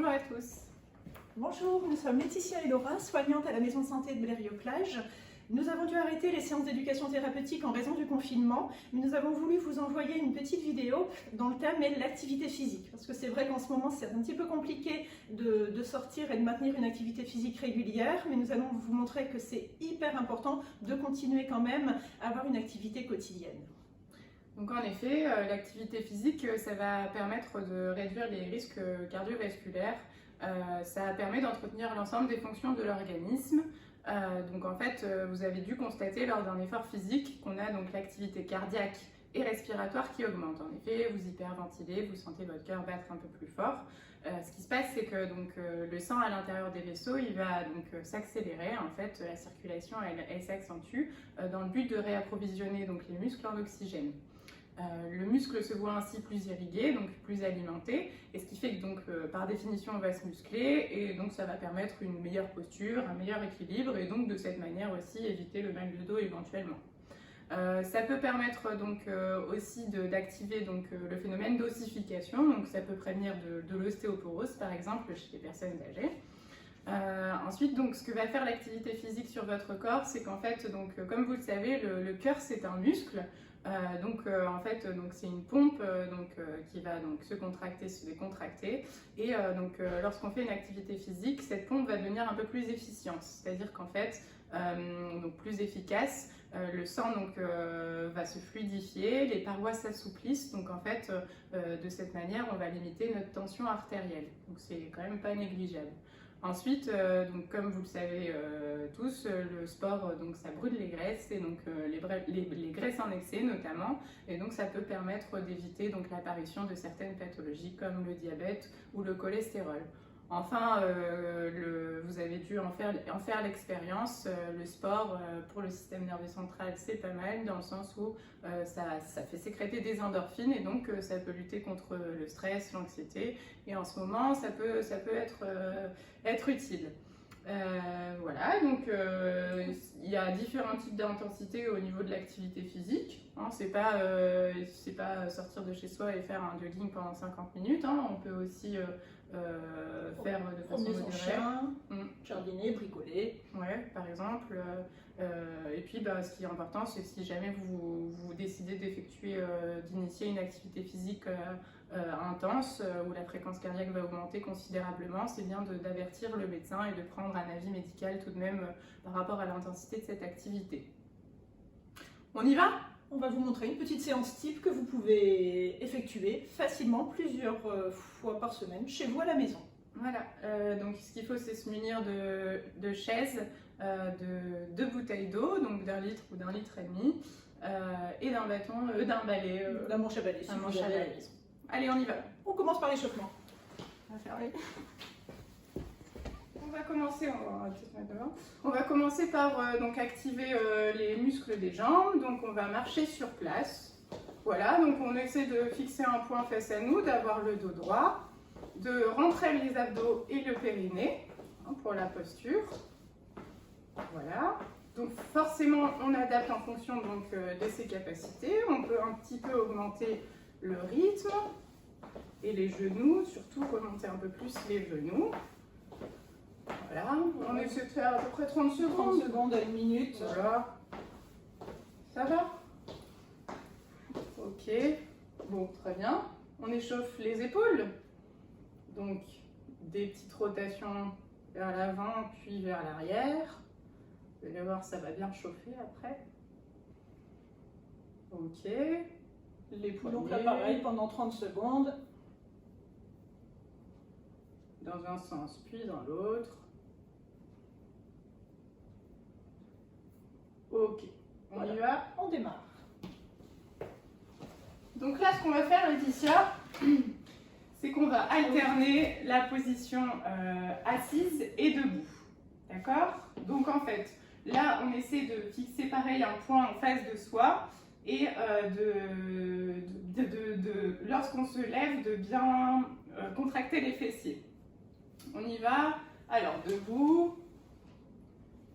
Bonjour à tous. Bonjour, nous sommes Laetitia et Laura, soignantes à la maison de santé de Blériot-Plage. Nous avons dû arrêter les séances d'éducation thérapeutique en raison du confinement, mais nous avons voulu vous envoyer une petite vidéo dont le thème est l'activité physique. Parce que c'est vrai qu'en ce moment, c'est un petit peu compliqué de sortir et de maintenir une activité physique régulière, mais nous allons vous montrer que c'est hyper important de continuer quand même à avoir une activité quotidienne. Donc en effet, l'activité physique, ça va permettre de réduire les risques cardiovasculaires. Ça permet d'entretenir l'ensemble des fonctions de l'organisme. Donc en fait, vous avez dû constater lors d'un effort physique qu'on a donc l'activité cardiaque et respiratoire qui augmente. En effet, vous hyperventilez, vous sentez votre cœur battre un peu plus fort. Ce qui se passe, c'est que donc, le sang à l'intérieur des vaisseaux, il va donc s'accélérer. En fait, la circulation, elle s'accentue dans le but de réapprovisionner donc, les muscles en oxygène. Le muscle se voit ainsi plus irrigué, donc plus alimenté, et ce qui fait que donc, par définition on va se muscler, et donc ça va permettre une meilleure posture, un meilleur équilibre, et donc de cette manière aussi éviter le mal de dos éventuellement. Ça peut permettre donc aussi d'activer le phénomène d'ossification, donc ça peut prévenir de l'ostéoporose par exemple chez les personnes âgées. Ensuite, donc, ce que va faire l'activité physique sur votre corps, c'est qu'en fait, donc, comme vous le savez, le cœur c'est un muscle. En fait, c'est une pompe qui va donc, se contracter, se décontracter. Et lorsqu'on fait une activité physique, cette pompe va devenir un peu plus efficiente. C'est-à-dire qu'en fait, donc plus efficace, le sang va se fluidifier, les parois s'assouplissent. Donc en fait, de cette manière, on va limiter notre tension artérielle. Donc c'est quand même pas négligeable. Ensuite, donc, comme vous le savez tous, le sport, donc, ça brûle les graisses, et donc, les graisses en excès notamment, et donc ça peut permettre d'éviter l'apparition de certaines pathologies comme le diabète ou le cholestérol. Enfin, vous avez dû en faire l'expérience, le sport pour le système nerveux central c'est pas mal dans le sens où ça fait sécréter des endorphines et donc ça peut lutter contre le stress, l'anxiété, et en ce moment ça peut être utile. Voilà, donc il y a différents types d'intensité au niveau de l'activité physique. Hein, c'est pas sortir de chez soi et faire un jogging pendant 50 minutes. Hein, on peut aussi faire de façon modérée. Jardiner, bricoler. Ouais, par exemple. Et puis, ce qui est important, c'est que si jamais vous décidez d'initier une activité physique intense où la fréquence cardiaque va augmenter considérablement, c'est bien d'avertir le médecin et de prendre un avis médical tout de même par rapport à l'intensité de cette activité. On y va ? On va vous montrer une petite séance type que vous pouvez effectuer facilement plusieurs fois par semaine chez vous à la maison. Voilà, donc ce qu'il faut, c'est se munir de chaises, de 2 bouteilles d'eau, donc d'1 litre ou d'1,5 litre, et d'un balai. D'un manche à balai, si vous avez à la maison. Allez, on y va. On commence par l'échauffement. On va fermer. On va commencer par activer les muscles des jambes. Donc on va marcher sur place. Voilà, donc on essaie de fixer un point face à nous, d'avoir le dos droit, de rentrer les abdos et le périnée pour la posture. Voilà. Donc forcément, on adapte en fonction de ses capacités. On peut un petit peu augmenter le rythme et les genoux, surtout remonter un peu plus les genoux. Voilà, on essaie de faire à peu près 30 secondes. 30 secondes à 1 minute. Voilà. Ça va? Ok. Bon, très bien. On échauffe les épaules. Donc, des petites rotations vers l'avant, puis vers l'arrière. Vous allez voir, ça va bien chauffer après. Ok. Les poignets. Donc là, pareil, pendant 30 secondes. Dans un sens, puis dans l'autre. Ok. On y va? On démarre. Donc là, ce qu'on va faire, Laetitia, c'est qu'on va alterner la position assise et debout. D'accord? Donc en fait, là, on essaie de fixer pareil un point en face de soi et lorsqu'on se lève, de bien contracter les fessiers. On y va. Alors, debout,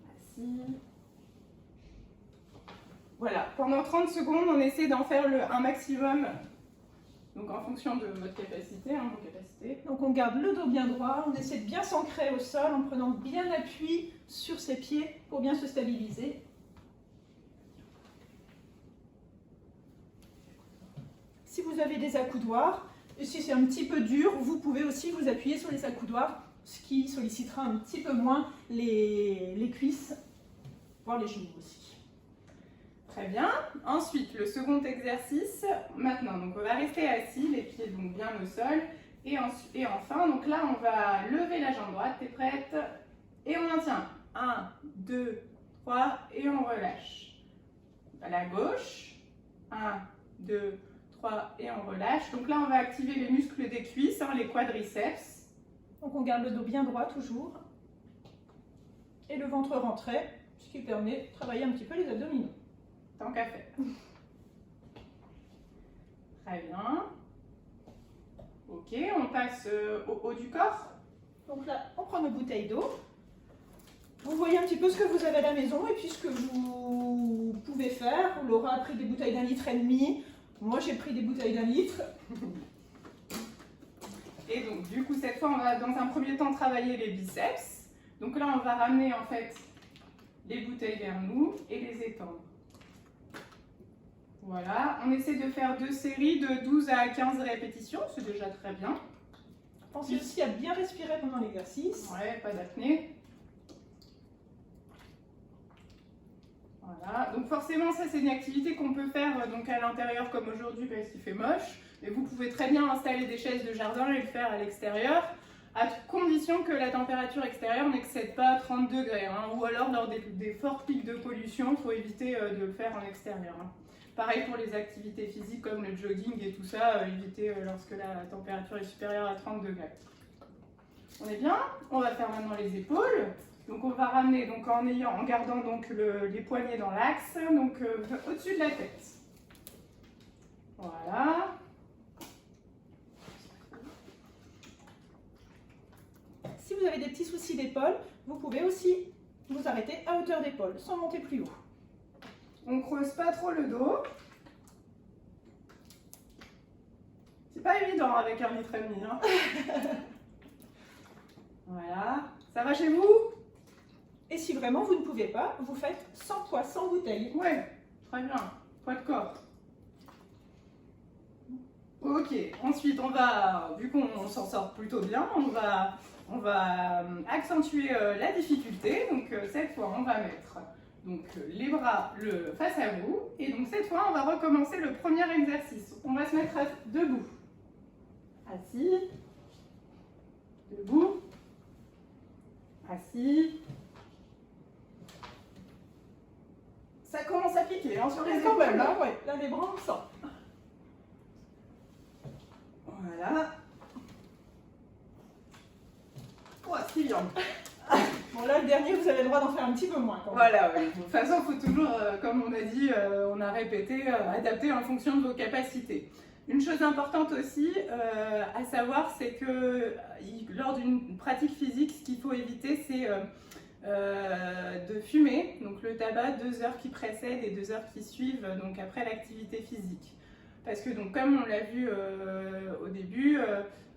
assis. Voilà, pendant 30 secondes, on essaie d'en faire un maximum Donc en fonction de votre capacité, vos capacités. Donc on garde le dos bien droit, on essaie de bien s'ancrer au sol en prenant bien appui sur ses pieds pour bien se stabiliser. Si vous avez des accoudoirs, et si c'est un petit peu dur, vous pouvez aussi vous appuyer sur les accoudoirs, ce qui sollicitera un petit peu moins les cuisses, voire les genoux aussi. Très bien. Ensuite, le second exercice. Maintenant, donc on va rester assis, les pieds donc bien au sol. Et enfin, donc là, on va lever la jambe droite. T'es prête? Et on maintient. 1, 2, 3, et on relâche. À la gauche. 1, 2, 3, et on relâche. Donc là, on va activer les muscles des cuisses, les quadriceps. Donc on garde le dos bien droit toujours. Et le ventre rentré, ce qui permet de travailler un petit peu les abdominaux. Tant qu'à faire. Très bien. Ok, on passe au haut du corps. Donc là, on prend nos bouteilles d'eau. Vous voyez un petit peu ce que vous avez à la maison et puis ce que vous pouvez faire. Laura a pris des bouteilles d'1,5 litre. Moi, j'ai pris des bouteilles d'1 litre. Et donc, du coup, cette fois, on va dans un premier temps travailler les biceps. Donc là, on va ramener en fait les bouteilles vers nous et les étendre. Voilà, on essaie de faire 2 séries de 12 à 15 répétitions, c'est déjà très bien. Pensez aussi à bien respirer pendant l'exercice. Ouais, pas d'apnée. Voilà, donc forcément, ça c'est une activité qu'on peut faire donc à l'intérieur comme aujourd'hui parce qu'il fait moche. Mais vous pouvez très bien installer des chaises de jardin et le faire à l'extérieur, à condition que la température extérieure n'excède pas 30 degrés. Ou alors lors des forts pics de pollution, il faut éviter de le faire en extérieur. Pareil pour les activités physiques comme le jogging et tout ça, éviter lorsque la température est supérieure à 30 degrés. On est bien? On va faire maintenant les épaules. Donc on va ramener donc en gardant donc les poignets dans l'axe, donc au-dessus de la tête. Voilà. Si vous avez des petits soucis d'épaule, vous pouvez aussi vous arrêter à hauteur d'épaule, sans monter plus haut. On creuse pas trop le dos. C'est pas évident avec 1,5 litre. Hein. Voilà. Ça va chez vous? Et si vraiment vous ne pouvez pas, vous faites sans poids, sans bouteille. Ouais, très bien. Poids de corps. Ok, ensuite on va, vu qu'on s'en sort plutôt bien, on va accentuer la difficulté. Donc cette fois on va mettre donc, les bras face à vous. Et donc cette fois on va recommencer le premier exercice. On va se mettre debout. Assis. Debout. Assis. Ça commence à piquer sur les Quand même, épaules. là, ouais, là les bras on le sent. Voilà. Oh, c'est bien. Bon là le dernier vous avez le droit d'en faire un petit peu moins quand même. Voilà, ouais. De toute façon, il faut toujours, comme on a dit, on a répété, adapter en fonction de vos capacités. Une chose importante aussi à savoir, c'est que lors d'une pratique physique, ce qu'il faut éviter, c'est de fumer, donc le tabac 2 heures qui précèdent et 2 heures qui suivent, donc après l'activité physique. Parce que donc, comme on l'a vu au début,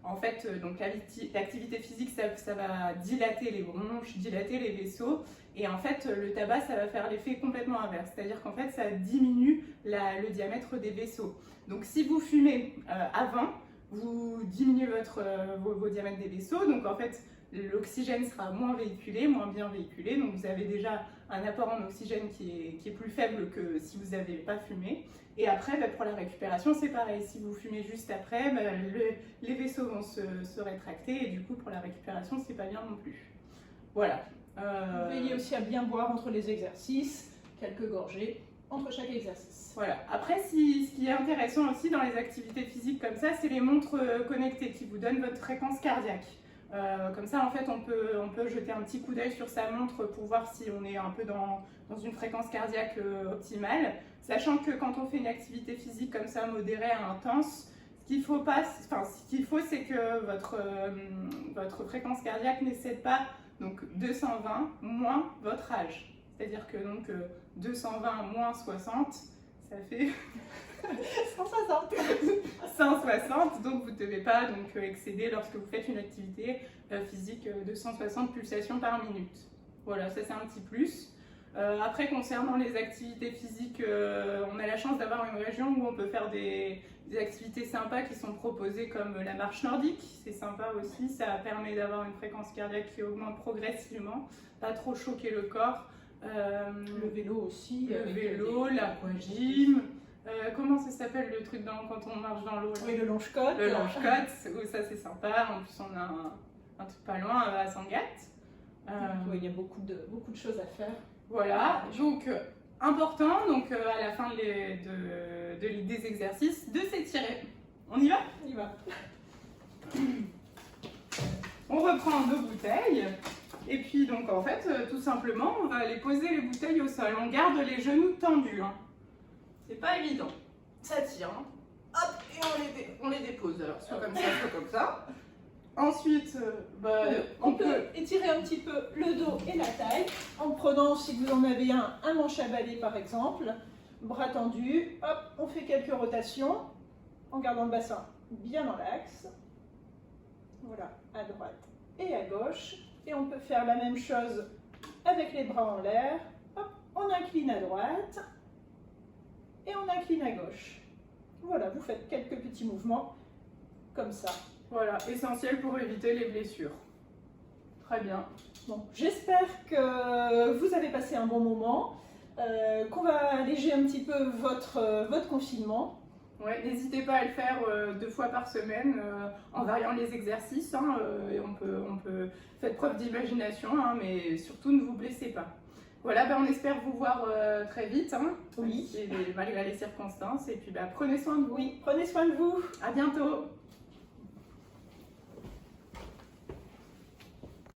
en fait, donc l'activité physique, ça va dilater les bronches, dilater les vaisseaux. Et en fait, le tabac, ça va faire l'effet complètement inverse. C'est-à-dire qu'en fait, ça diminue le diamètre des vaisseaux. Donc si vous fumez avant, vous diminuez vos diamètres des vaisseaux. Donc en fait, l'oxygène sera moins véhiculé, moins bien véhiculé. Donc vous avez déjà un apport en oxygène qui est plus faible que si vous n'avez pas fumé. Et après, pour la récupération, c'est pareil. Si vous fumez juste après, les vaisseaux vont se rétracter et du coup, pour la récupération, c'est pas bien non plus. Voilà. Veillez aussi à bien boire entre les exercices, quelques gorgées entre chaque exercice. Voilà. Après, ce qui est intéressant aussi dans les activités physiques comme ça, c'est les montres connectées qui vous donnent votre fréquence cardiaque. Comme ça, en fait, on peut jeter un petit coup d'œil sur sa montre pour voir si on est un peu dans une fréquence cardiaque optimale. Sachant que quand on fait une activité physique comme ça, modérée à intense, ce qu'il faut, c'est que votre fréquence cardiaque n'excède pas donc 220 moins votre âge. C'est-à-dire que donc 220 moins 60, ça fait 160. 160, donc vous ne devez pas donc, excéder lorsque vous faites une activité physique de 160 pulsations par minute. Voilà, ça c'est un petit plus. Après, concernant les activités physiques, on a la chance d'avoir une région où on peut faire des activités sympas qui sont proposées comme la marche nordique. C'est sympa aussi, ça permet d'avoir une fréquence cardiaque qui augmente progressivement, pas trop choquer le corps. Le vélo aussi. Le vélo, l'aquagym. Comment ça s'appelle le truc quand on marche dans l'eau? Oui, le longe-côte. Le longe-côte, ça c'est sympa. En plus, on a un truc pas loin à Sangatte. Oui, il y a beaucoup de choses à faire. Voilà, donc important, donc à la fin des exercices, de s'étirer. On y va? On y va. On reprend nos bouteilles. Et puis donc en fait, tout simplement, on va aller poser les bouteilles au sol. On garde les genoux tendus. Hein. C'est pas évident. Ça tire. Hein. Hop, et on les dépose. Alors soit comme ça, soit comme ça. Ensuite, on peut étirer un petit peu le dos et la taille en prenant, si vous en avez un manche à balai par exemple, bras tendus. Hop, on fait quelques rotations en gardant le bassin bien dans l'axe. Voilà, à droite et à gauche. Et on peut faire la même chose avec les bras en l'air. Hop, on incline à droite et on incline à gauche. Voilà, vous faites quelques petits mouvements comme ça. Voilà, essentiel pour éviter les blessures. Très bien. Bon, j'espère que vous avez passé un bon moment, qu'on va alléger un petit peu votre confinement. Ouais, n'hésitez pas à le faire 2 fois par semaine en variant les exercices. Hein, et on peut faire preuve d'imagination, hein, mais surtout ne vous blessez pas. Voilà, on espère vous voir très vite, hein, oui. malgré les circonstances. Et puis prenez soin de vous. Oui, prenez soin de vous. À bientôt.